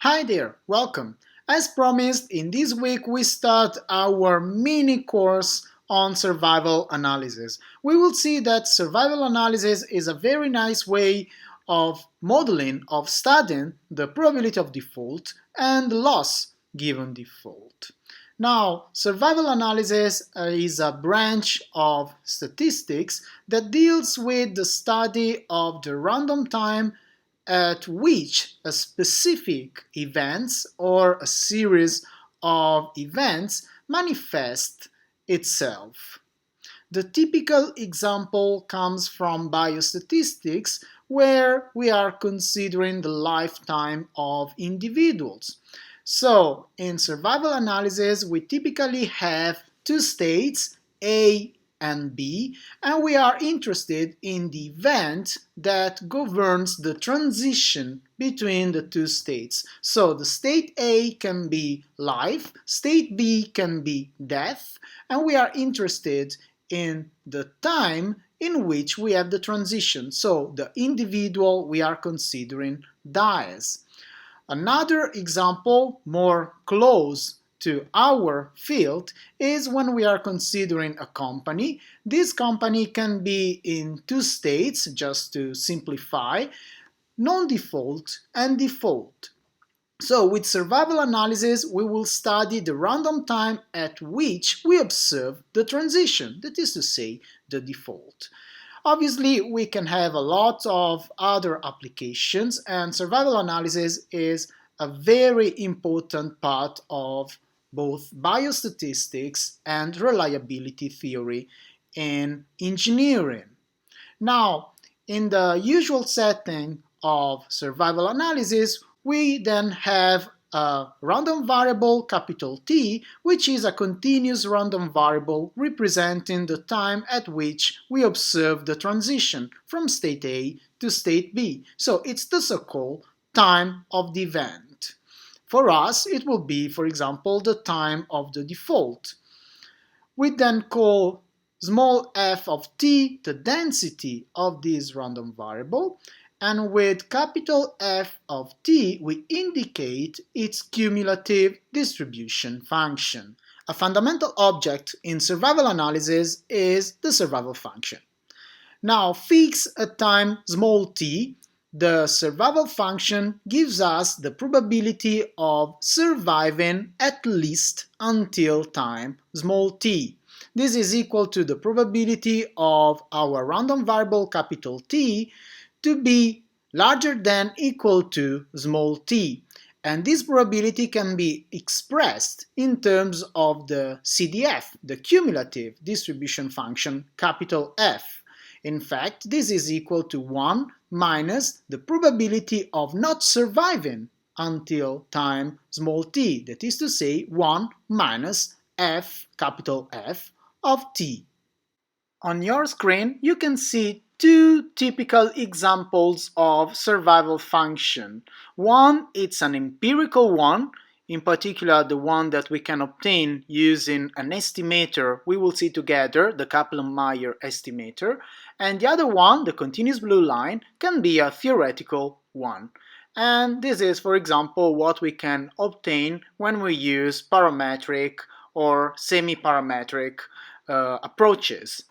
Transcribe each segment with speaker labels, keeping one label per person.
Speaker 1: Hi there, welcome. As promised, in this week we start our mini course on survival analysis. We will see that survival analysis is a very nice way of modeling, of studying the probability of default and loss given default. Now, survival analysis is a branch of statistics that deals with the study of the random time at which a specific events or a series of events manifest itself. The typical example comes from biostatistics, where we are considering the lifetime of individuals. So, in survival analysis, we typically have two states, A and B, and we are interested in the event that governs the transition between the two states. So the state A can be life, state B can be death, and we are interested in the time in which we have the transition. So the individual we are considering dies. Another example, more close to our field, is when we are considering a company. This company can be in two states, just to simplify, non-default and default. So with survival analysis, we will study the random time at which we observe the transition, that is to say, the default. Obviously, we can have a lot of other applications, and survival analysis is a very important part of both biostatistics and reliability theory in engineering. Now, in the usual setting of survival analysis, we then have a random variable, capital T, which is a continuous random variable representing the time at which we observe the transition from state A to state B. So it's the so-called time of the event. For us, it will be, for example, the time of the default. We then call small f of t the density of this random variable, and with capital F of t we indicate its cumulative distribution function. A fundamental object in survival analysis is the survival function. Now, fixed at time small t, the survival function gives us the probability of surviving at least until time small t. This is equal to the probability of our random variable capital T to be larger than equal to small t. And this probability can be expressed in terms of the CDF, the cumulative distribution function, capital F. In fact, this is equal to 1 minus the probability of not surviving until time small t, that is to say 1 minus f, capital F, of t. On your screen, you can see two typical examples of survival function. One, it's an empirical one, in particular the one that we can obtain using an estimator we will see together, the Kaplan-Meier estimator, and the other one, the continuous blue line, can be a theoretical one. And this is, for example, what we can obtain when we use parametric or semi-parametric approaches.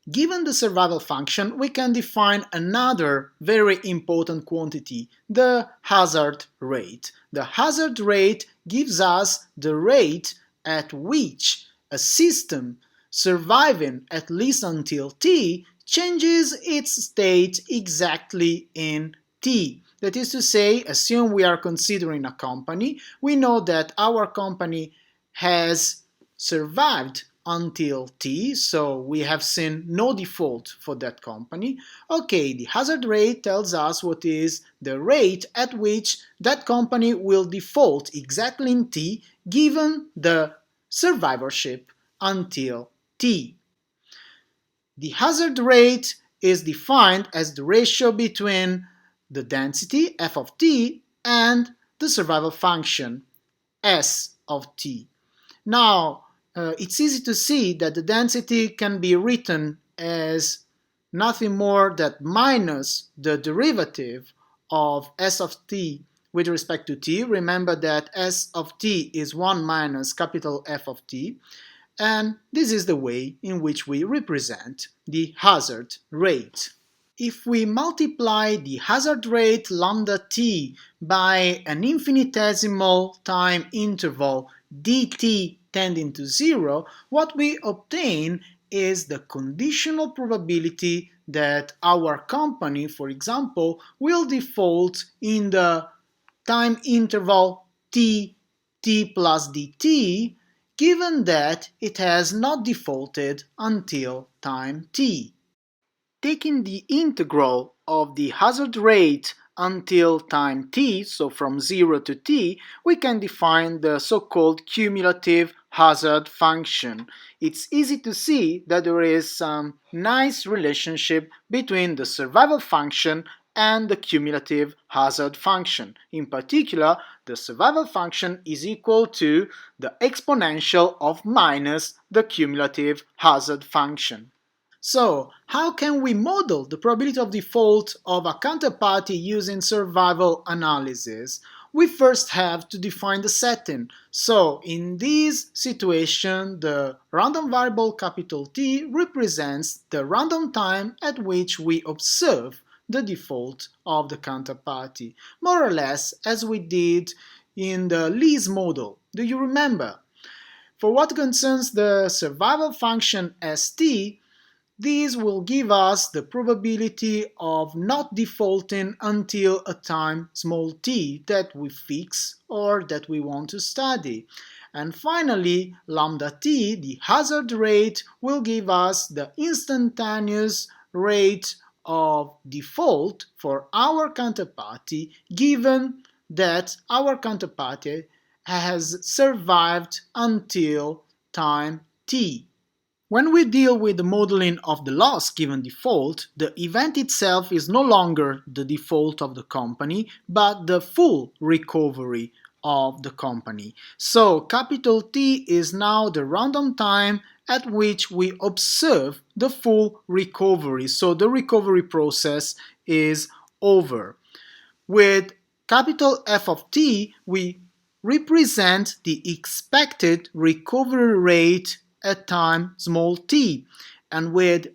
Speaker 1: Given the survival function, we can define another very important quantity, the hazard rate. The hazard rate gives us the rate at which a system surviving at least until t changes its state exactly in t. That is to say, assume we are considering a company, we know that our company has survived until t, so we have seen no default for that company. Okay, the hazard rate tells us what is the rate at which that company will default exactly in t given the survivorship until t. The hazard rate is defined as the ratio between the density f of t and the survival function s of t. Now, it's easy to see that the density can be written as nothing more than minus the derivative of s of t with respect to t. Remember that S of t is 1 minus capital F of t, and this is the way in which we represent the hazard rate. If we multiply the hazard rate lambda t by an infinitesimal time interval dt tending to 0, what we obtain is the conditional probability that our company, for example, will default in the time interval t plus dt, given that it has not defaulted until time t. Taking the integral of the hazard rate until time t, so from 0 to t, we can define the so-called cumulative hazard function. It's easy to see that there is some nice relationship between the survival function and the cumulative hazard function. In particular, the survival function is equal to the exponential of minus the cumulative hazard function. So, how can we model the probability of default of a counterparty using survival analysis? We first have to define the setting. So, in this situation, the random variable capital T represents the random time at which we observe the default of the counterparty, more or less as we did in the Lee's model. Do you remember? For what concerns the survival function St, these will give us the probability of not defaulting until a time small t that we fix or that we want to study. And finally, lambda t, the hazard rate, will give us the instantaneous rate of default for our counterparty, given that our counterparty has survived until time t. When we deal with the modeling of the loss given default, the event itself is no longer the default of the company, but the full recovery of the company. So capital T is now the random time at which we observe the full recovery. So the recovery process is over. With capital F of T, we represent the expected recovery rate at time small t, and with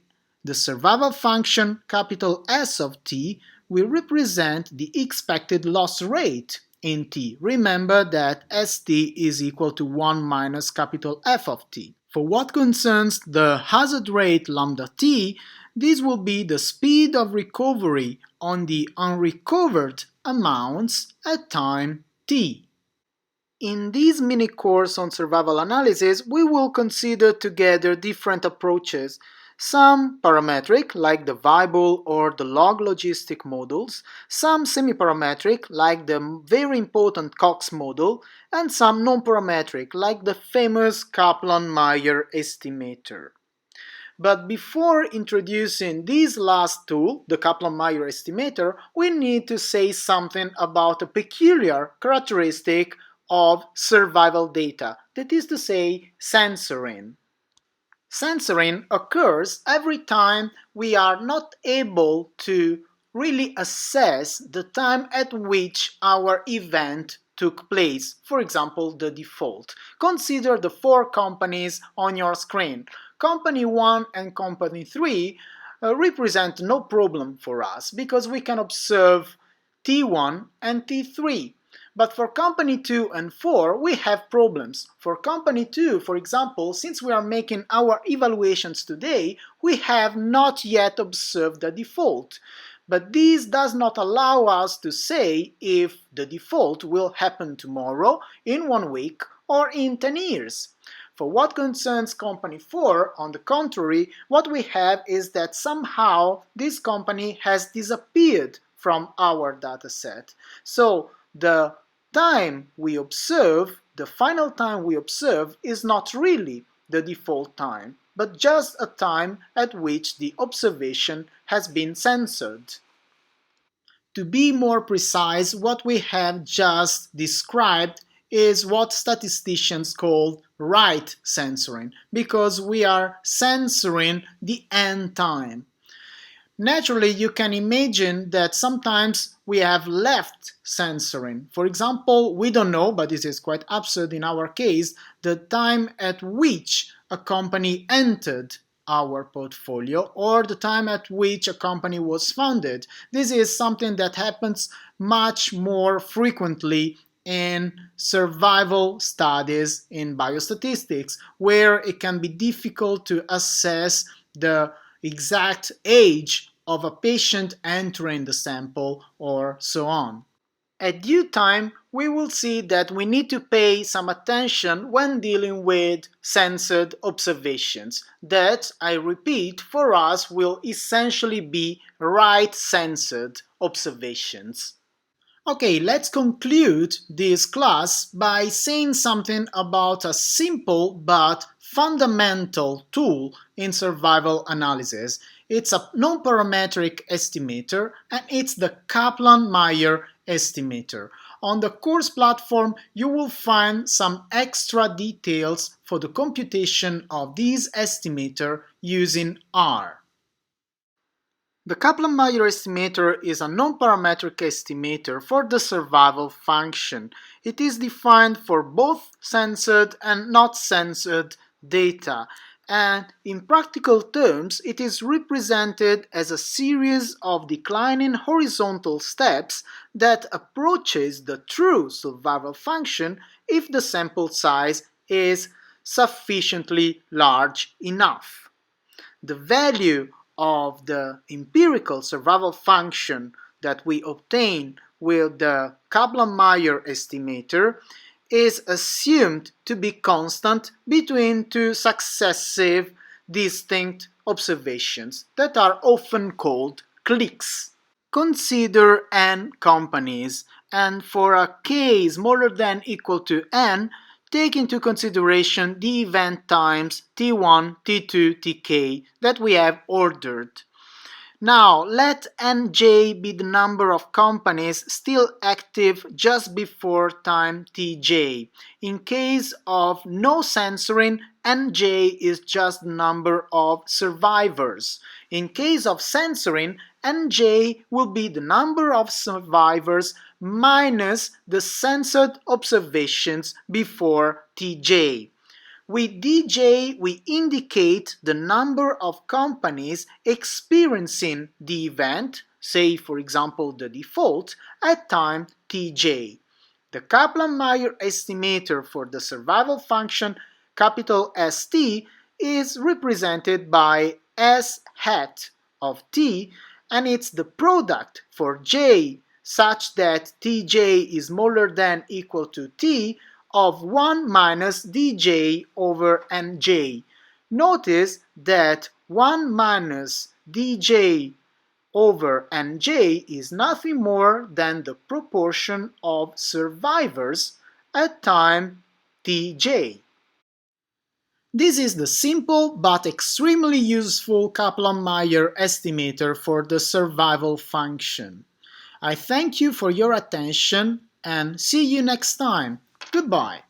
Speaker 1: the survival function capital S of t, we represent the expected loss rate in t. Remember that St is equal to 1 minus capital F of t. For what concerns the hazard rate lambda t, this will be the speed of recovery on the unrecovered amounts at time t. In this mini course on survival analysis, we will consider together different approaches, some parametric like the Weibull or the log logistic models, some semi-parametric like the very important Cox model, and some non-parametric like the famous Kaplan-Meier estimator. But before introducing this last tool, the Kaplan-Meier estimator, we need to say something about a peculiar characteristic of survival data, that is to say, censoring. Censoring occurs every time we are not able to really assess the time at which our event took place, for example, the default. Consider the 4 companies on your screen. Company 1 and Company 3 represent no problem for us because we can observe T1 and T3. But for Company 2 and 4, we have problems. For Company 2, for example, since we are making our evaluations today, we have not yet observed the default. But this does not allow us to say if the default will happen tomorrow, in 1 week, or in 10 years. For what concerns Company 4, on the contrary, what we have is that somehow this company has disappeared from our dataset. So the time we observe, the final time we observe, is not really the default time, but just a time at which the observation has been censored. To be more precise, what we have just described is what statisticians call right censoring, because we are censoring the end time. Naturally, you can imagine that sometimes we have left censoring. For example, we don't know, but this is quite absurd in our case, the time at which a company entered our portfolio or the time at which a company was founded. This is something that happens much more frequently in survival studies in biostatistics, where it can be difficult to assess the exact age of a patient entering the sample or so on. At due time, we will see that we need to pay some attention when dealing with censored observations that, I repeat, for us will essentially be right-censored observations. Okay, let's conclude this class by saying something about a simple but fundamental tool in survival analysis. It's a non-parametric estimator and it's the Kaplan-Meier estimator. On the course platform, you will find some extra details for the computation of this estimator using R. The Kaplan-Meier estimator is a non-parametric estimator for the survival function. It is defined for both censored and not censored data, and in practical terms it is represented as a series of declining horizontal steps that approaches the true survival function if the sample size is sufficiently large enough. The value of the empirical survival function that we obtain with the Kaplan-Meier estimator is assumed to be constant between two successive distinct observations that are often called cliques. Consider n companies, and for a k smaller than equal to n, take into consideration the event times t1, t2, tk that we have ordered. Now, let nj be the number of companies still active just before time tj. In case of no censoring, nj is just the number of survivors. In case of censoring, nj will be the number of survivors minus the censored observations before tj. With dj, we indicate the number of companies experiencing the event, say for example the default, at time tj. The Kaplan-Meier estimator for the survival function capital ST is represented by S hat of t, and it's the product for j such that tj is smaller than equal to t of 1 minus dj over nj. Notice that 1 minus dj over nj is nothing more than the proportion of survivors at time tj. This is the simple but extremely useful Kaplan-Meier estimator for the survival function. I thank you for your attention and see you next time. Goodbye.